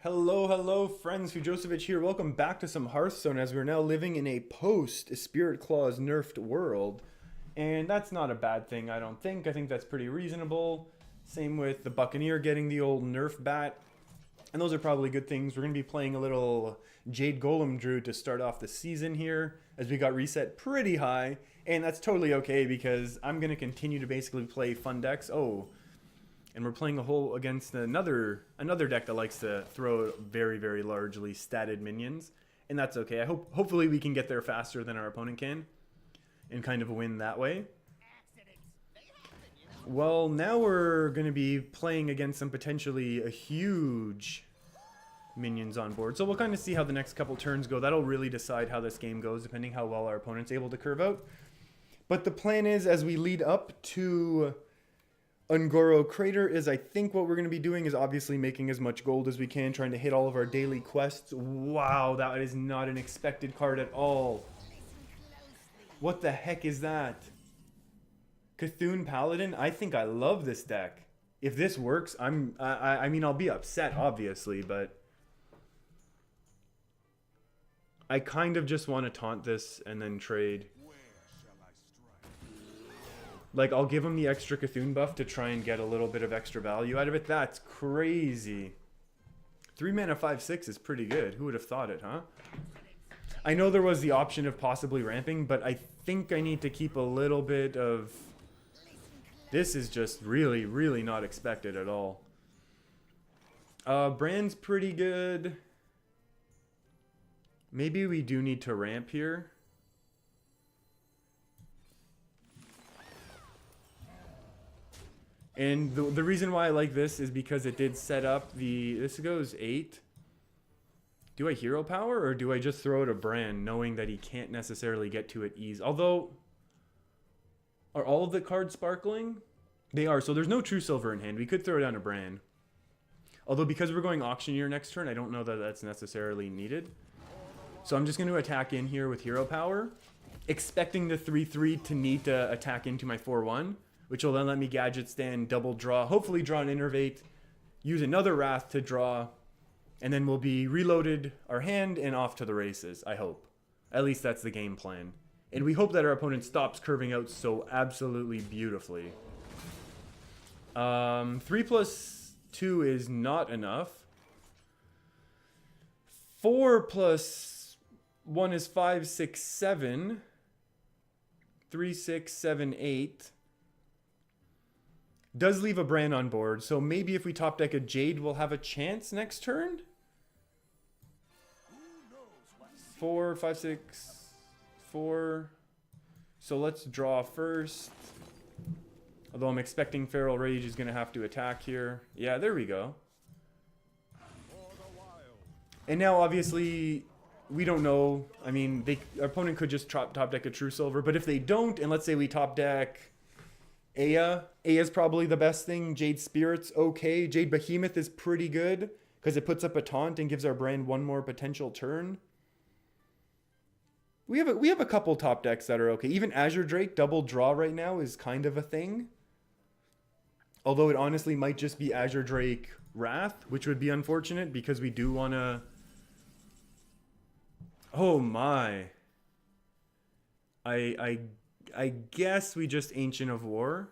Hello, hello, friends. Fujosevic here. Welcome back to some Hearthstone as we're now living in a post-Spirit Claws nerfed world. And that's not a bad thing, I don't think. I think that's pretty reasonable. Same with the Buccaneer getting the old nerf bat. And those are probably good things. We're going to be playing a little Jade Golem Druid to start off the season here, as we got reset pretty high. And that's totally okay because I'm going to continue to basically play fun decks. Oh, and we're playing a whole against another deck that likes to throw very, very largely statted minions. And that's okay. Hopefully we can get there faster than our opponent can and kind of win that way. Well, now we're going to be playing against some potentially a huge minions on board. So we'll kind of see how the next couple turns go. That'll really decide how this game goes, depending how well our opponent's able to curve out. But the plan is, as we lead up to Ungoro Crater, is I think what we're going to be doing is obviously making as much gold as we can, trying to hit all of our daily quests. Wow, that is not an expected card at all. What the heck is that? C'Thun Paladin? I think I love this deck. If this works, I mean, I'll be upset, obviously, but I kind of just want to taunt this and then trade. Like, I'll give him the extra C'Thun buff to try and get a little bit of extra value out of it. That's crazy. 3 mana 5/6 is pretty good. Who would have thought it, huh? I know there was the option of possibly ramping, but I think I need to keep a little bit of... This is just really, really not expected at all. Brand's pretty good. Maybe we do need to ramp here. And the reason why I like this is because it did set up the... This goes 8. Do I hero power or do I just throw it a Brand knowing that he can't necessarily get to it ease? Although, are all of the cards sparkling? They are, so there's no true silver in hand. We could throw down a Brand. Although because we're going Auctioneer next turn, I don't know that that's necessarily needed. So I'm just going to attack in here with hero power, expecting the 3/3 to need to attack into my 4/1. Which will then let me gadget stand, double draw, hopefully draw an Innervate, use another Wrath to draw, and then we'll be reloaded our hand and off to the races, I hope. At least that's the game plan. And we hope that our opponent stops curving out so absolutely beautifully. 3+2 is not enough. 4+1 is 5, 6, 7. 3, 6, 7, 8. Does leave a Brand on board, so maybe if we top deck a Jade, we'll have a chance next turn? 4, 5, 6, 4. So let's draw first. Although I'm expecting Feral Rage is going to have to attack here. Yeah, there we go. And now, obviously, we don't know. I mean, our opponent could just top deck a True Silver, but if they don't, and let's say we top deck Aya's probably the best thing. Jade Spirit's okay. Jade Behemoth is pretty good because it puts up a taunt and gives our Brand one more potential turn. We have a couple top decks that are okay. Even Azure Drake double draw right now is kind of a thing. Although it honestly might just be Azure Drake Wrath, which would be unfortunate because we do want to... Oh my. I guess we just Ancient of War.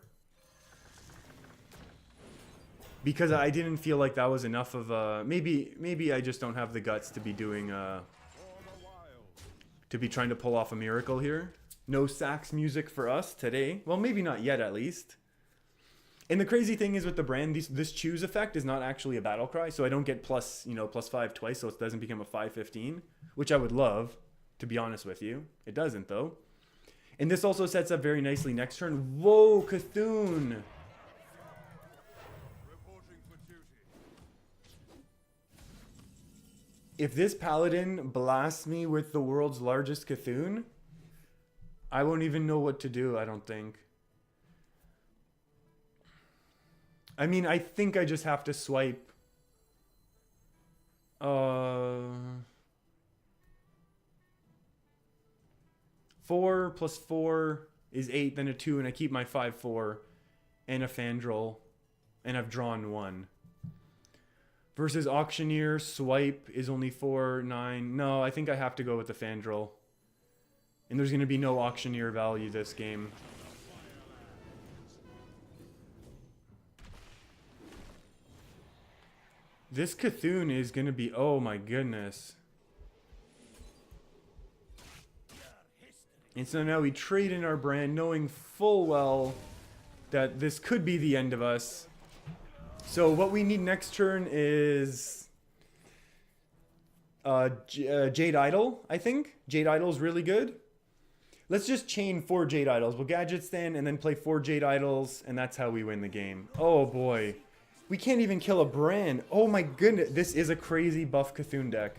Because I didn't feel like that was enough of a... Maybe I just don't have the guts to be doing to be trying to pull off a miracle here. No sax music for us today. Well, maybe not yet at least. And the crazy thing is with the Brand, this choose effect is not actually a battle cry, so I don't get +5 twice, so it doesn't become a 5/15, which I would love, to be honest with you. It doesn't though. And this also sets up very nicely next turn. Whoa, C'Thun! If this Paladin blasts me with the world's largest C'Thun, I won't even know what to do, I don't think. I mean, I think I just have to swipe. 4 + 4 is 8, then a 2, and I keep my 5/4 and a Fandral, and I've drawn 1. Versus Auctioneer, Swipe is only 4-9. No, I think I have to go with the Fandral. And there's going to be no Auctioneer value this game. This C'Thun is going to be... Oh my goodness. And so now we trade in our brand knowing full well that this could be the end of us. So what we need next turn is Jade Idol, I think. Jade Idol is really good. Let's just chain 4 Jade Idols. We'll Gadget Stand and then play 4 Jade Idols, and that's how we win the game. Oh boy. We can't even kill a brand. Oh my goodness. This is a crazy Buff C'Thun deck.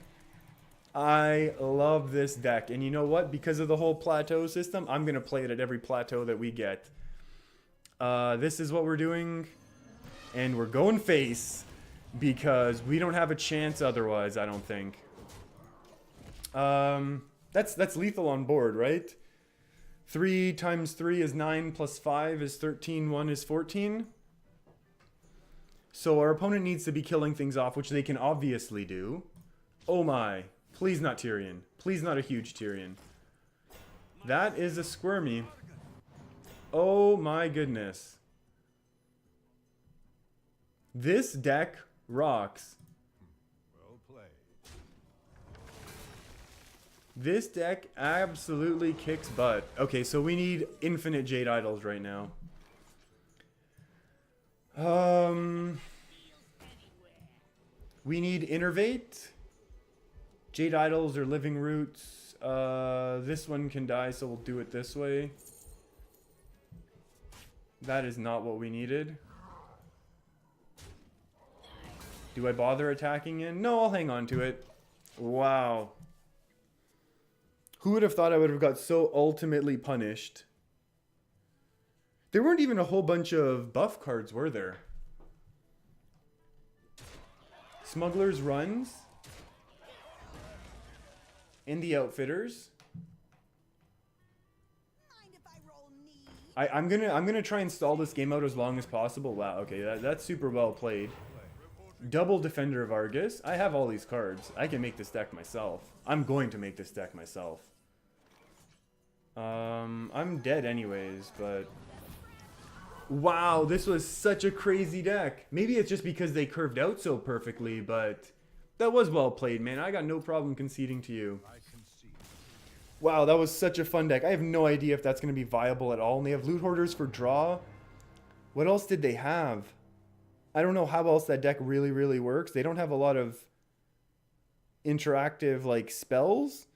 I love this deck. And you know what? Because of the whole plateau system, I'm going to play it at every plateau that we get. This is what we're doing. And we're going face because we don't have a chance otherwise, I don't think. That's lethal on board, right? 3 times 3 is 9 plus 5 is 13. 1 is 14. So our opponent needs to be killing things off, which they can obviously do. Oh my. Please not Tyrion. Please not a huge Tyrion. That is a Squirmy. Oh my goodness. This deck rocks. Well played. This deck absolutely kicks butt. Okay, so we need infinite Jade Idols right now. We need Innervate. Jade Idols or Living Roots. This one can die, so we'll do it this way. That is not what we needed. Do I bother attacking in? No, I'll hang on to it. Wow. Who would have thought I would have got so ultimately punished? There weren't even a whole bunch of buff cards, were there? Smuggler's Runs. And the Outfitters. I'm gonna try and stall this game out as long as possible. Wow, okay, that's super well played. Double Defender of Argus. I have all these cards. I can make this deck myself. I'm going to make this deck myself. I'm dead anyways, but... Wow, this was such a crazy deck. Maybe it's just because they curved out so perfectly, but... That was well played, man. I got no problem conceding to you. Wow, that was such a fun deck. I have no idea if that's going to be viable at all. And they have Loot Hoarders for draw. What else did they have? I don't know how else that deck really, really works. They don't have a lot of interactive, like, spells.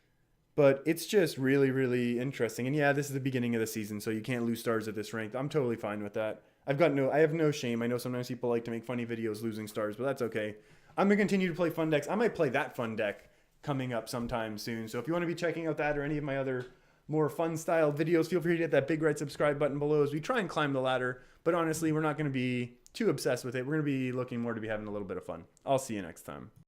But it's just really, really interesting. And yeah, this is the beginning of the season, so you can't lose stars at this rank. I'm totally fine with that. I have no shame. I know sometimes people like to make funny videos losing stars, but that's okay. I'm going to continue to play fun decks. I might play that fun deck coming up sometime soon. So if you want to be checking out that or any of my other more fun style videos, feel free to hit that big red subscribe button below as we try and climb the ladder. But honestly, we're not going to be too obsessed with it. We're going to be looking more to be having a little bit of fun. I'll see you next time.